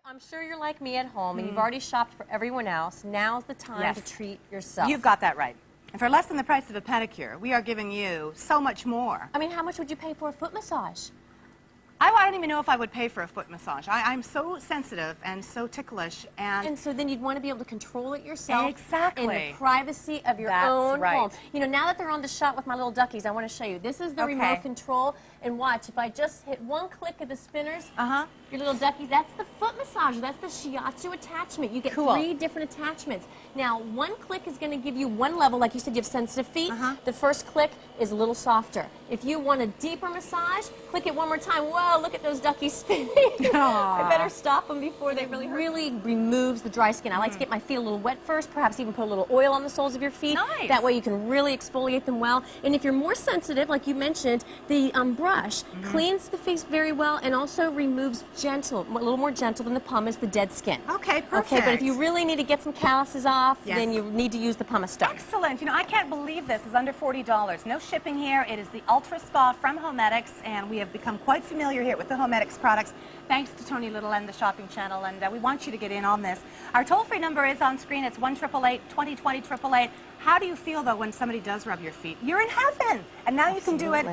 I'm sure you're like me at home and you've already shopped for everyone else. Now's the time to treat yourself. You've got that right. And for less than the price of a pedicure, we are giving you so much more. I mean, how much would you pay for a foot massage? I don't even know if I would pay for a foot massage. I'm so sensitive and so ticklish. And so then you'd want to be able to control it yourself. Exactly. In the privacy of your own home. You know, now that they're on the shot with my little duckies, I want to show you. This is the remote control. And watch, if I just hit one click of the spinners, your little duckies, that's the foot massager. That's the shiatsu attachment. You get 3 different attachments. Now, one click is going to give you one level. Like you said, you have sensitive feet. The first click is a little softer. If you want a deeper massage, click it one more time. Whoa, look at those duckies spinning. I better stop them before they really hurt. It really removes the dry skin. I like to get my feet a little wet first, perhaps even put a little oil on the soles of your feet. Nice. That way you can really exfoliate them well. And if you're more sensitive, like you mentioned, the brush cleans the face very well and also removes a little more gentle than the pumice, the dead skin. Okay, perfect. Okay, but if you really need to get some calluses off, then you need to use the pumice stone. Excellent. You know, I can't believe this is under $40. No shipping here. It is the Ultra Spa from Homedics, and we have become quite familiar here with the Homedics products, thanks to Tony Little and the Shopping Channel, and we want you to get in on this. Our toll-free number is on screen. It's 1-888-2020-888. How do you feel, though, when somebody does rub your feet? You're in heaven, and now you can do it.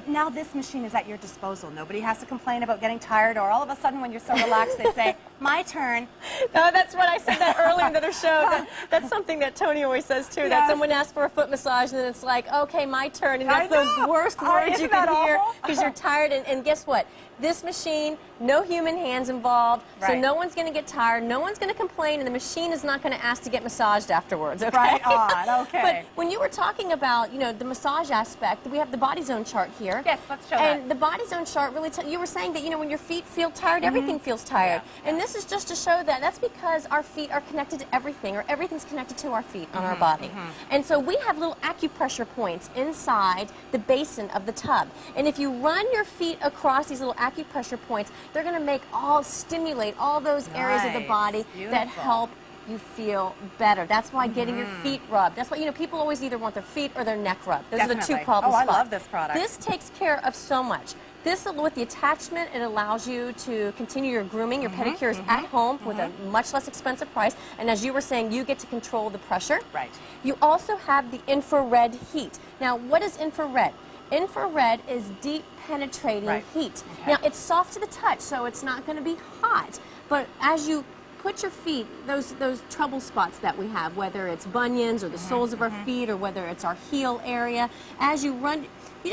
Now this machine is at your disposal. Nobody has to complain about getting tired, or all of a sudden when you're so relaxed they say, my turn. No, that's what I said that earlier in the show. That's something that Tony always says too, that someone asks for a foot massage and then it's like, okay, my turn. And that's the worst words you can hear because you're tired. And guess what? This machine, no human hands involved, so no one's going to get tired, no one's going to complain, and the machine is not going to ask to get massaged afterwards. Okay? Right on, okay. But when you were talking about, you know, the massage aspect, we have the body zone chart here. Yes, let's show that. And the body zone chart really, you were saying that, you know, when your feet feel tired, everything feels tired. And this is just to show that. That's because our feet are connected to everything, or everything's connected to our feet on our body. And so we have little acupressure points inside the basin of the tub. And if you run your feet across these little acupressure points, they're going to stimulate all those areas of the body that help you feel better. That's why getting your feet rubbed. That's why, you know, people always either want their feet or their neck rubbed. Those are the 2 problem spots. I love this product. This takes care of so much. This, with the attachment, it allows you to continue your grooming, your pedicures at home with a much less expensive price. And as you were saying, you get to control the pressure. Right. You also have the infrared heat. Now, what is infrared? Infrared is deep penetrating heat. Now, it's soft to the touch, so it's not going to be hot. But as you put your feet, those trouble spots that we have, whether it's bunions or the soles of our feet or whether it's our heel area, as you run,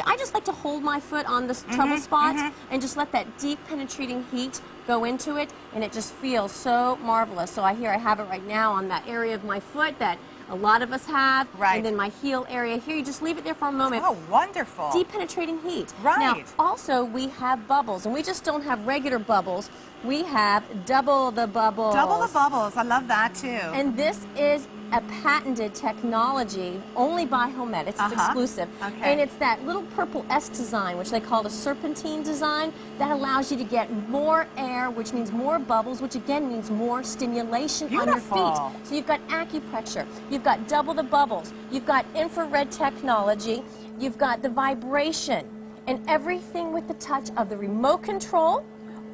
I just like to hold my foot on the trouble spots and just let that deep penetrating heat go into it, and it just feels so marvelous. So I have it right now on that area of my foot that a lot of us have, and then my heel area here. You just leave it there for a moment. Oh, wonderful. Deep penetrating heat. Right. Now, also, we have bubbles, and we just don't have regular bubbles. We have double the bubbles. Double the bubbles. I love that, too. And this is a patented technology only by Homedics. It's exclusive. And it's that little purple S design, which they call a serpentine design, that allows you to get more air, which means more bubbles, which again means more stimulation on your feet. So you've got acupressure, you've got double the bubbles, you've got infrared technology, you've got the vibration, and everything with the touch of the remote control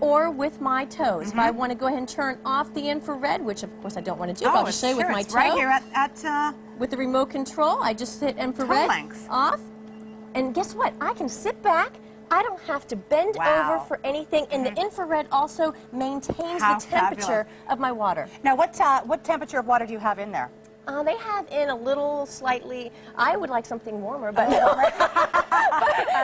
or with my toes. If I want to go ahead and turn off the infrared, which of course I don't want to do, but I'll just show you with my toe. Right here at with the remote control, I just hit infrared off, and guess what? I can sit back. I don't have to bend over for anything, and the infrared also maintains the temperature of my water. Now, what temperature of water do you have in there? They have in a little slightly, I would like something warmer, but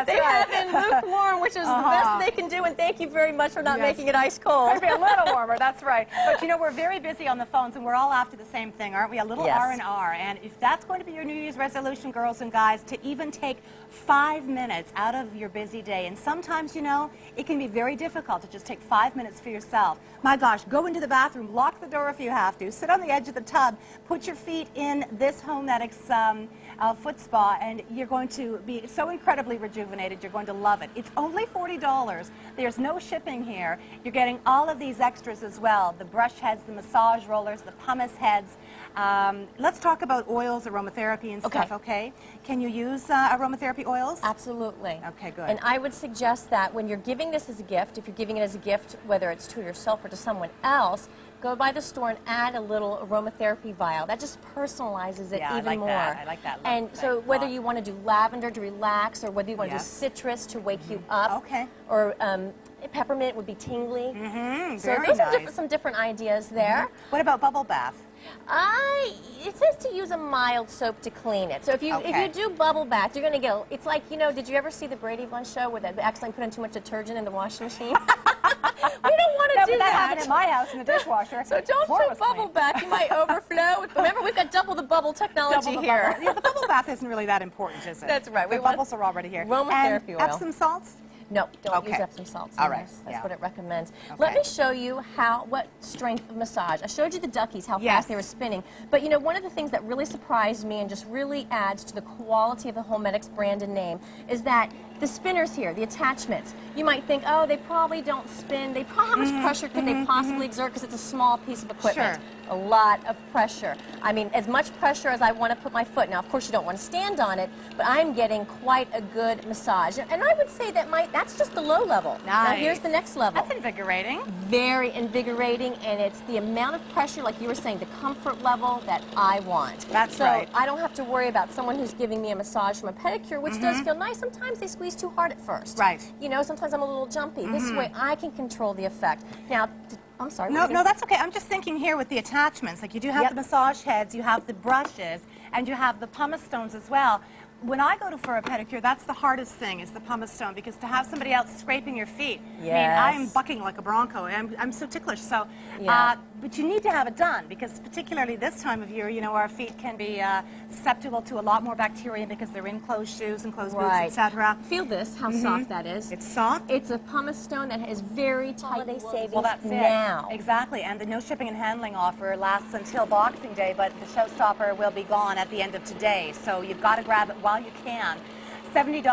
they have in lukewarm, which is the best they can do, and thank you very much for not making it ice cold. Maybe a little warmer, that's right. But you know, we're very busy on the phones, and we're all after the same thing, aren't we? A little R&R, and if that's going to be your New Year's resolution, girls and guys, to even take 5 minutes out of your busy day, and sometimes, you know, it can be very difficult to just take 5 minutes for yourself. My gosh, go into the bathroom, lock the door if you have to, sit on the edge of the tub, put your feet in this Homedics foot spa, and you're going to be so incredibly rejuvenated. You're going to love it. It's only only $40. There's no shipping here. You're getting all of these extras as well. The brush heads, the massage rollers, the pumice heads. Let's talk about oils, aromatherapy and stuff, okay? Can you use aromatherapy oils? Absolutely. Okay, good. And I would suggest that when you're giving this as a gift, if you're giving it as a gift, whether it's to yourself or to someone else, go by the store and add a little aromatherapy vial. That just personalizes it even more. I like that look. And so whether you want to do lavender to relax, or whether you want to do citrus to wake you up, or peppermint would be tingly. So those are some different ideas there. What about bubble bath? It says to use a mild soap to clean it. So if you do bubble bath, you're going to get, it's like, you know, did you ever see the Brady Bunch show where they accidentally put in too much detergent in the washing machine? We don't want to do that. That happened in my house in the dishwasher. So don't do bubble bath. You might overflow. Remember, we've got double the bubble technology here. Yeah, the bubble bath isn't really that important, is it? That's right. The bubbles are already here. Aromatherapy oil. Epsom salts? No, don't use Epsom salts. All right. That's what it recommends. Let me show you what strength of massage. I showed you the duckies, how fast they were spinning. But you know, one of the things that really surprised me and just really adds to the quality of the Homedics brand and name is that the spinners here, the attachments, you might think, oh, they probably don't spin. How much pressure could they possibly exert because it's a small piece of equipment? Sure. A lot of pressure. I mean, as much pressure as I want to put my foot. Now, of course, you don't want to stand on it, but I'm getting quite a good massage. And I would say that that's just the low level. Nice. Now, here's the next level. That's invigorating. Very invigorating, and it's the amount of pressure, like you were saying, the comfort level that I want. That's right. So I don't have to worry about someone who's giving me a massage from a pedicure, which does feel nice. Sometimes they squeeze too hard at first. Right. You know, sometimes I'm a little jumpy. This way I can control the effect. Now, I'm sorry. No, that's okay. I'm just thinking here with the attachments. Like you do have the massage heads, you have the brushes, and you have the pumice stones as well. When I go for a pedicure, that's the hardest thing, is the pumice stone, because to have somebody else scraping your feet, I mean, I'm bucking like a bronco. I'm so ticklish. So, but you need to have it done, because particularly this time of year, you know, our feet can be susceptible to a lot more bacteria because they're in closed shoes and closed boots, etc. Feel this, how soft that is. It's soft. It's a pumice stone that is very tight. Holiday savings well, that's now. Exactly, and the no shipping and handling offer lasts until Boxing Day, but the showstopper will be gone at the end of today. So you've got to grab it while you can. $70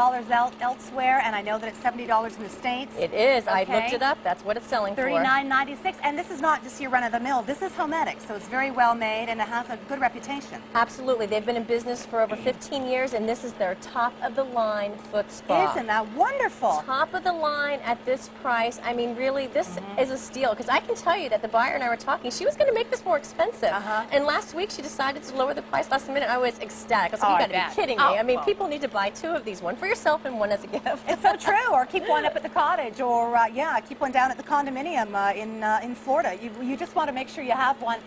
elsewhere, and I know that it's $70 in the States. It is. I looked it up. That's what it's selling for. $39.96, and this is not just your run-of-the-mill. This is Homedics, so it's very well made, and it has a good reputation. Absolutely. They've been in business for over 15 years, and this is their top-of-the-line foot spa. Isn't that wonderful? Top of the line at this price. I mean, really, this is a steal, because I can tell you that the buyer and I were talking. She was going to make this more expensive, and last week she decided to lower the price last minute. I was ecstatic. I was like, you got to be kidding me. I mean, people need to buy 2 of these. One for yourself and one as a gift. It's so true. Or keep one up at the cottage, or keep one down at the condominium in Florida. You just want to make sure you have one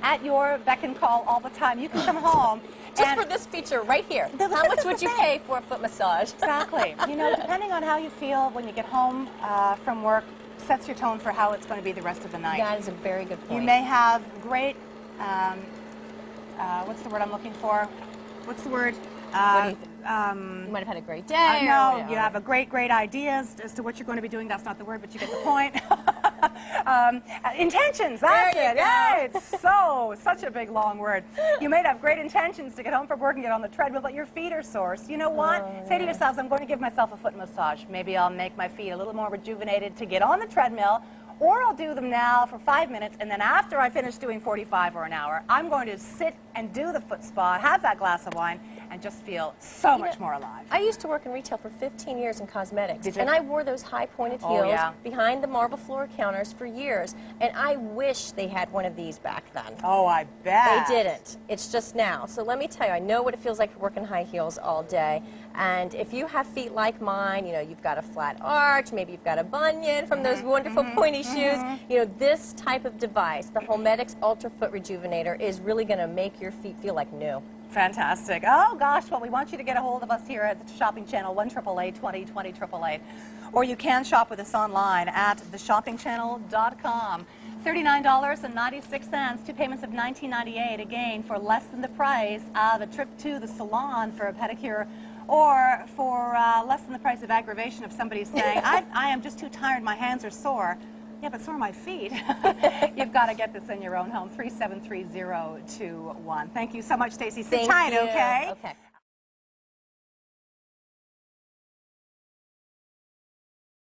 at your beck and call all the time. You can come home. Just for this feature right here. How much would you pay for a foot massage? Exactly. You know, depending on how you feel when you get home from work, sets your tone for how it's going to be the rest of the night. That is a very good point. You may have great, what's the word I'm looking for? What's the word? You might have had a great day. No, you have a great ideas as to what you're going to be doing. That's not the word, but you get the point. Intentions, that's it. Yeah, it's such a big, long word. You may have great intentions to get home from work and get on the treadmill, but your feet are sore. So you know what? Say to yourselves, I'm going to give myself a foot massage. Maybe I'll make my feet a little more rejuvenated to get on the treadmill, or I'll do them now for 5 minutes, and then after I finish doing 45 or an hour, I'm going to sit and do the foot spa, have that glass of wine, and just feel so much more alive. I used to work in retail for 15 years in cosmetics. Did you? And I wore those high pointed heels behind the marble floor counters for years. And I wish they had one of these back then. Oh, I bet. They didn't. It's just now. So let me tell you, I know what it feels like to work in high heels all day. And if you have feet like mine, you know, you've got a flat arch, maybe you've got a bunion from those wonderful pointy shoes, you know, this type of device, the Homedics Ultra Foot Rejuvenator, is really going to make your feet feel like new. Fantastic. Oh, gosh. Well, we want you to get a hold of us here at the shopping channel, 1-888-20-20-888. Or you can shop with us online at theshoppingchannel.com. $39.96, 2 payments of $19.98, again, for less than the price of a trip to the salon for a pedicure, or for less than the price of aggravation if somebody's saying, I am just too tired, my hands are sore. Yeah, but so are my feet. You've got to get this in your own home. 373-021. Thank you so much, Stacy. Sit tight, okay? Okay.